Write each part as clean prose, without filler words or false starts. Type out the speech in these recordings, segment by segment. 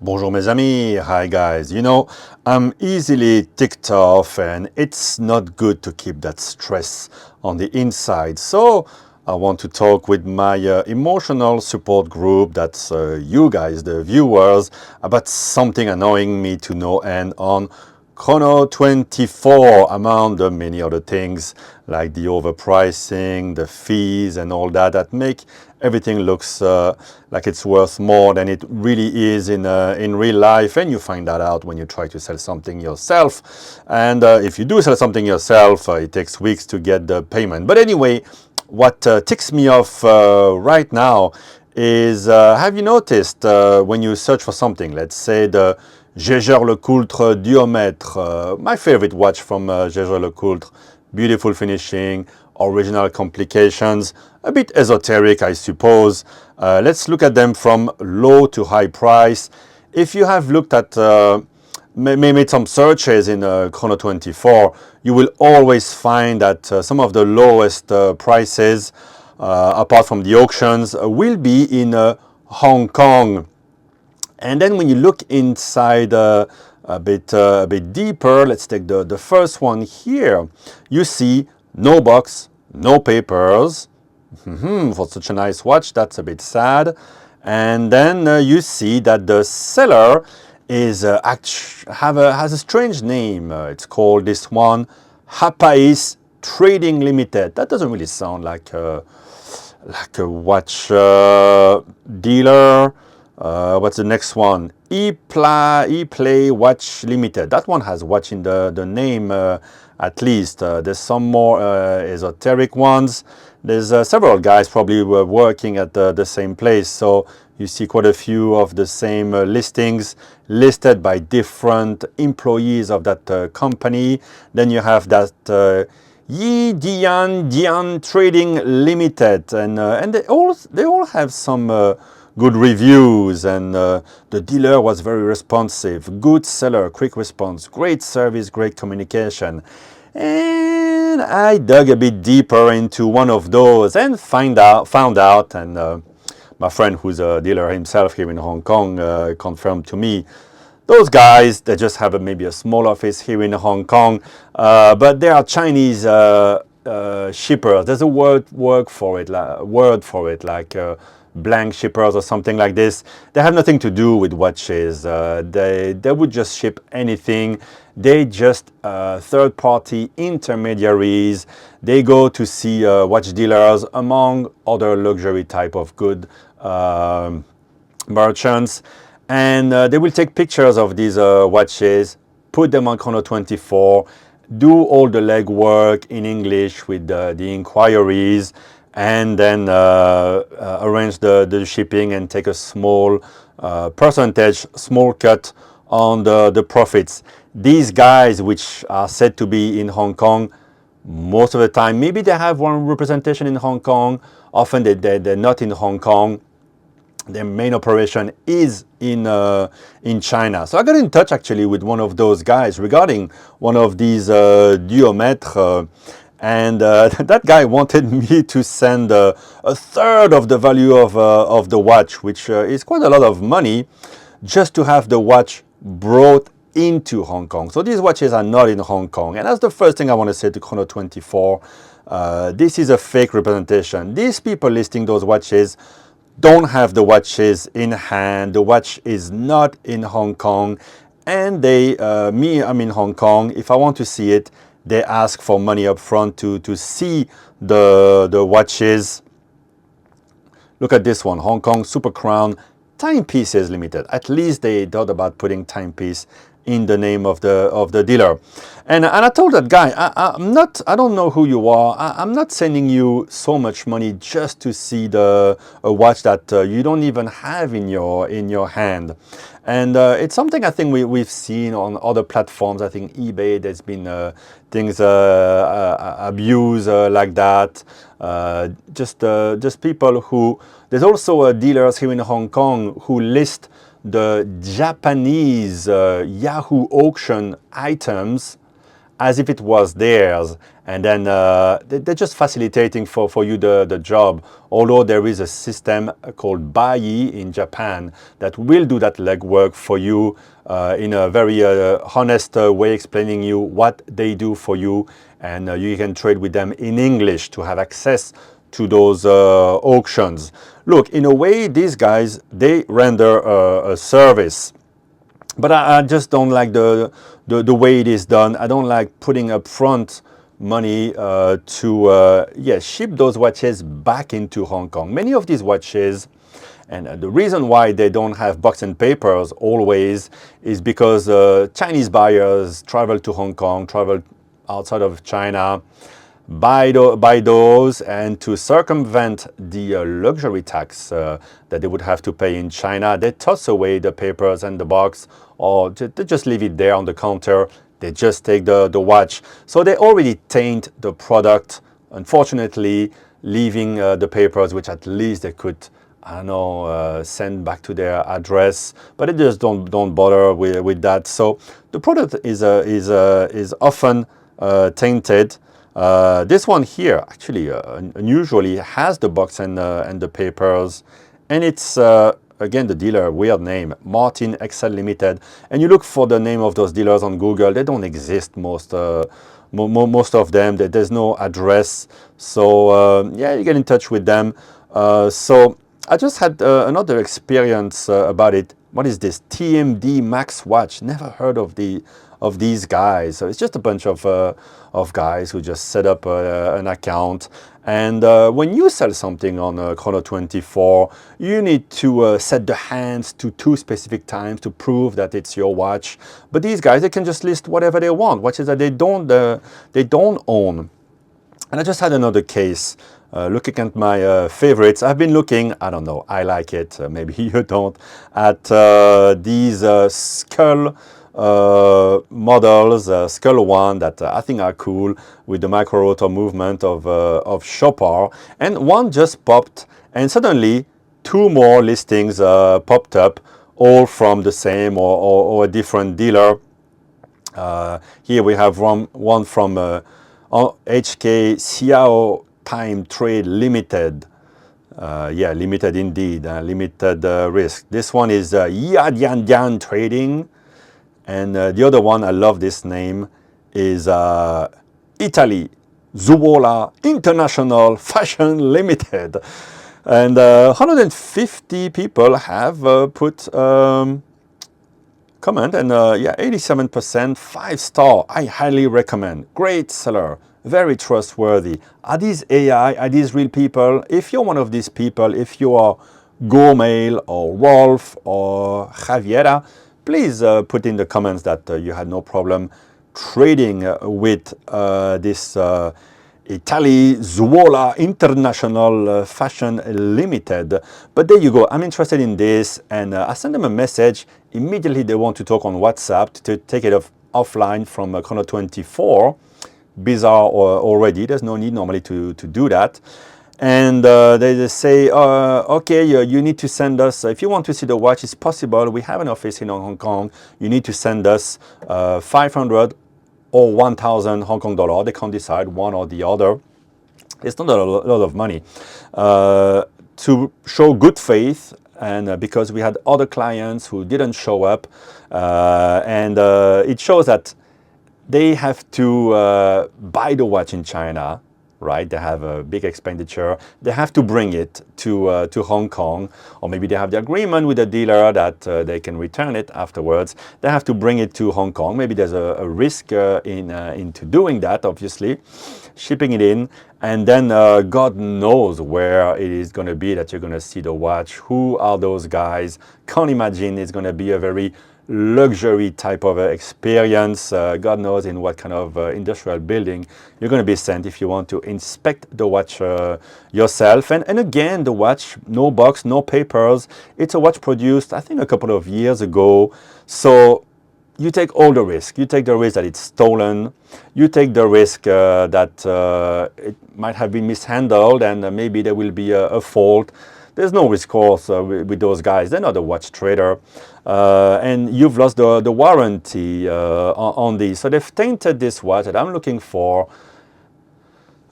Bonjour mes amis, hi guys. You know, I'm easily ticked off and it's not good to keep that stress on the inside. So I want to talk with my emotional support group, that's you guys, the viewers, about something annoying me to no end on Chrono24, among the many other things like the overpricing, the fees and all that make everything looks like it's worth more than it really is in real life. And you find that out when you try to sell something yourself. And if you do sell something yourself, it takes weeks to get the payment. But anyway, what ticks me off right now is, have you noticed when you search for something, let's say the Jaeger-LeCoultre Duomètre, my favorite watch from Jaeger-LeCoultre, beautiful finishing, original complications, a bit esoteric, I suppose. Let's look at them from low to high price. If you have looked at, made some searches in Chrono24, you will always find that some of the lowest prices, apart from the auctions, will be in Hong Kong. And then when you look inside a bit deeper, let's take the first one here. You see no box, no papers. For such a nice watch, that's a bit sad. And then you see that the seller is has a strange name. It's called this one Hapais Trading Limited. That doesn't really sound like a watch dealer. What's the next one? E-Play Watch Limited. That one has watch in the name at least. There's some more esoteric ones. There's several guys probably were working at the same place. So you see quite a few of the same listings listed by different employees of that company. Then you have that Yi Dian Trading Limited, and they all have some good reviews, and the dealer was very responsive, good seller, quick response, great service, great communication. And I dug a bit deeper into one of those and found out, and my friend who's a dealer himself here in Hong Kong confirmed to me, those guys, they just have maybe a small office here in Hong Kong, but they are Chinese shippers. There's a word for it, like blank shippers or something like this. They have nothing to do with watches. They would just ship anything. They just third-party intermediaries. They go to see watch dealers among other luxury type of good merchants. And they will take pictures of these watches, put them on Chrono24, do all the legwork in English with the inquiries, and then arrange the shipping and take a small percentage, small cut on the profits. These guys, which are said to be in Hong Kong, most of the time, maybe they have one representation in Hong Kong, often they're not in Hong Kong. Their main operation is in China. So I got in touch actually with one of those guys regarding one of these Duomètres, and that guy wanted me to send a third of the value of the watch, which is quite a lot of money, just to have the watch brought into Hong Kong. So these watches are not in Hong Kong, and that's the first thing I want to say to Chrono24. This is a fake representation. These people listing those watches don't have the watches in hand. The watch is not in Hong Kong, and I'm in Hong Kong. If I want to see it, they ask for money up front to see the watches. Look at this one, Hong Kong Super Crown Timepieces Limited. At least they thought about putting timepiece in the name of the dealer. And I told that guy, I don't know who you are. I'm not sending you so much money just to see a watch that you don't even have in your hand. And it's something I think we've seen on other platforms. I think eBay, there's been things abuse like that. Just people who, there's also dealers here in Hong Kong who list the Japanese Yahoo auction items as if it was theirs, and then they're just facilitating for you the job. Although there is a system called Bai in Japan that will do that legwork for you in a very honest way, explaining you what they do for you, and you can trade with them in English to have access to those auctions. Look, in a way, these guys, they render a service. But I just don't like the way it is done. I don't like putting upfront money to ship those watches back into Hong Kong. Many of these watches, and the reason why they don't have box and papers always is because Chinese buyers travel to Hong Kong, travel outside of China, buy those, and to circumvent the luxury tax that they would have to pay in China, they toss away the papers and the box, or they just leave it there on the counter. They just take the watch. So they already taint the product, unfortunately, leaving the papers, which at least they could, I don't know, send back to their address, but they just don't bother with that. So the product is often tainted. This one here actually unusually has the box and the papers, and it's again the dealer, weird name, Martin Excel Limited. And you look for the name of those dealers on Google, they don't exist, most of them. There's no address. So yeah, you get in touch with them. So I just had another experience about it. What is this? TMD Max Watch. Never heard of these guys. So it's just a bunch of guys who just set up an account. And when you sell something on Chrono24, you need to set the hands to 2 specific times to prove that it's your watch. But these guys, they can just list whatever they want, watches that they don't own. And I just had another case. Looking at my favorites, I've been looking, I don't know, I like it, maybe you don't, at these skull models, Skull One, that I think are cool, with the micro rotor movement of Chopard. And one just popped, and suddenly 2 more listings popped up, all from the same or a different dealer. Here we have one from HK Xiao Time Trade Limited. Yeah, limited indeed, limited risk. This one is Yadian Trading. And the other one, I love this name, is Italy, Zuola International Fashion Limited. And 150 people have put comment, and yeah, 87%, 5-star. I highly recommend. Great seller, very trustworthy. Are these AI? Are these real people? If you're one of these people, if you are Gourmail or Rolf or Javiera, please put in the comments that you had no problem trading with this Italy Zuola International Fashion Limited. But there you go, I'm interested in this, and I send them a message. Immediately they want to talk on WhatsApp to take it offline from Chrono24. Bizarre already, there's no need normally to do that. And they say, okay, you need to send us, if you want to see the watch, it's possible. We have an office in Hong Kong. You need to send us 500 or 1,000 Hong Kong dollar. They can't decide one or the other. It's not a lot of money. To show good faith, and because we had other clients who didn't show up, and it shows that they have to buy the watch in China, right? They have a big expenditure. They have to bring it to Hong Kong, or maybe they have the agreement with the dealer that they can return it afterwards. They have to bring it to Hong Kong. Maybe there's a risk into doing that, obviously, shipping it in, and then God knows where it is going to be that you're going to see the watch. Who are those guys? Can't imagine it's going to be a very luxury type of experience. God knows in what kind of industrial building you're going to be sent if you want to inspect the watch yourself. And again, the watch, no box, no papers. It's a watch produced, I think, a couple of years ago. So you take all the risk. You take the risk that it's stolen. You take the risk that it might have been mishandled, and maybe there will be a fault. There's no recourse with those guys. They're not a watch trader. And you've lost the warranty on these. So they've tainted this watch that I'm looking for.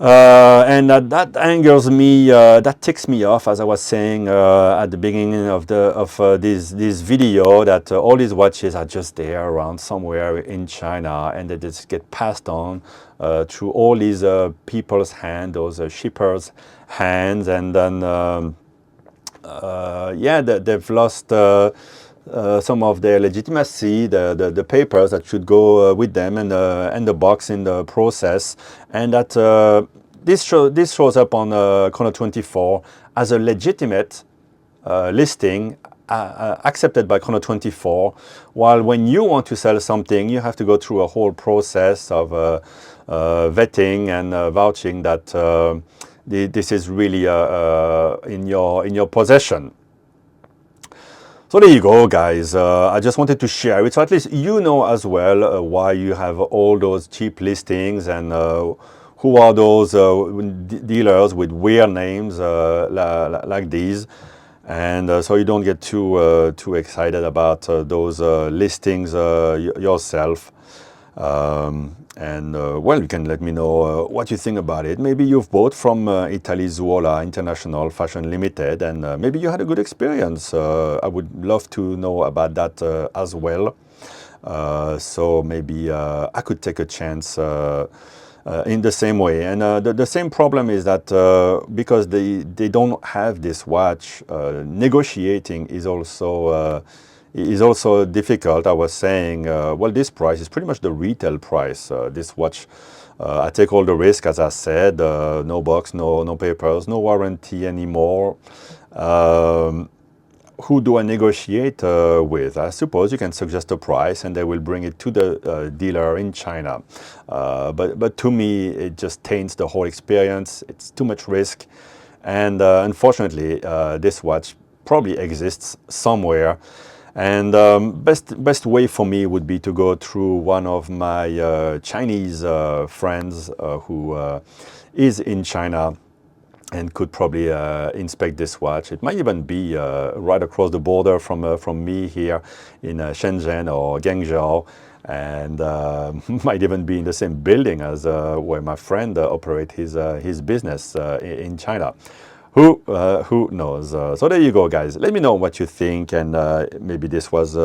And that angers me. That ticks me off, as I was saying at the beginning of this video, that all these watches are just there around somewhere in China, and they just get passed on through all these people's hands, those shippers' hands, and then yeah, they've lost some of their legitimacy, the papers that should go with them, and the box in the process, and that this shows up on Chrono24 as a legitimate listing accepted by Chrono24, while when you want to sell something, you have to go through a whole process of vetting and vouching that this is really in your possession. So there you go, guys. I just wanted to share it, so at least you know as well why you have all those cheap listings, and who are those dealers with weird names like these. And so you don't get too excited about those listings yourself. Well, you can let me know what you think about it. Maybe you've bought from Italy Zuola International Fashion Limited, and maybe you had a good experience. I would love to know about that as well. So maybe I could take a chance in the same way. And the same problem is that because they don't have this watch, negotiating is also difficult. I was saying, well, this price is pretty much the retail price. This watch, I take all the risk, as I said, no box, no papers, no warranty anymore. Who do I negotiate with? I suppose you can suggest a price and they will bring it to the dealer in China. But to me, it just taints the whole experience. It's too much risk. And unfortunately, this watch probably exists somewhere. And best way for me would be to go through one of my Chinese friends who is in China and could probably inspect this watch. It might even be right across the border from me here in Shenzhen or Guangzhou, and might even be in the same building as where my friend operates his business in China. Who knows? So there you go, guys. Let me know what you think, and maybe this was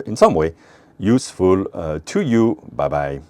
in some way useful to you. Bye-bye.